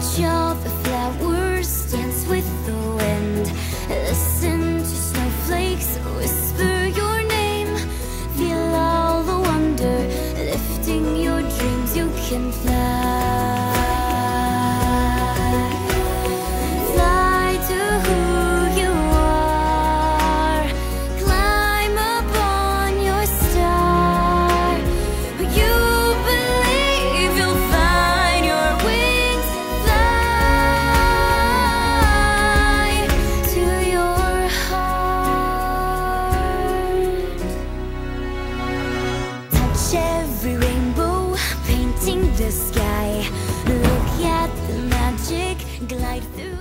Watch all the flowers dance with the wind. Listen to snowflakes whisper your name. Feel all the wonder, lifting your dreams. You can fly. Fly to who you are. Climb upon your star. You believe you'll find your wings. Fly to your heart. Touch every rainbow, painting the sky. Look at the magic glide through.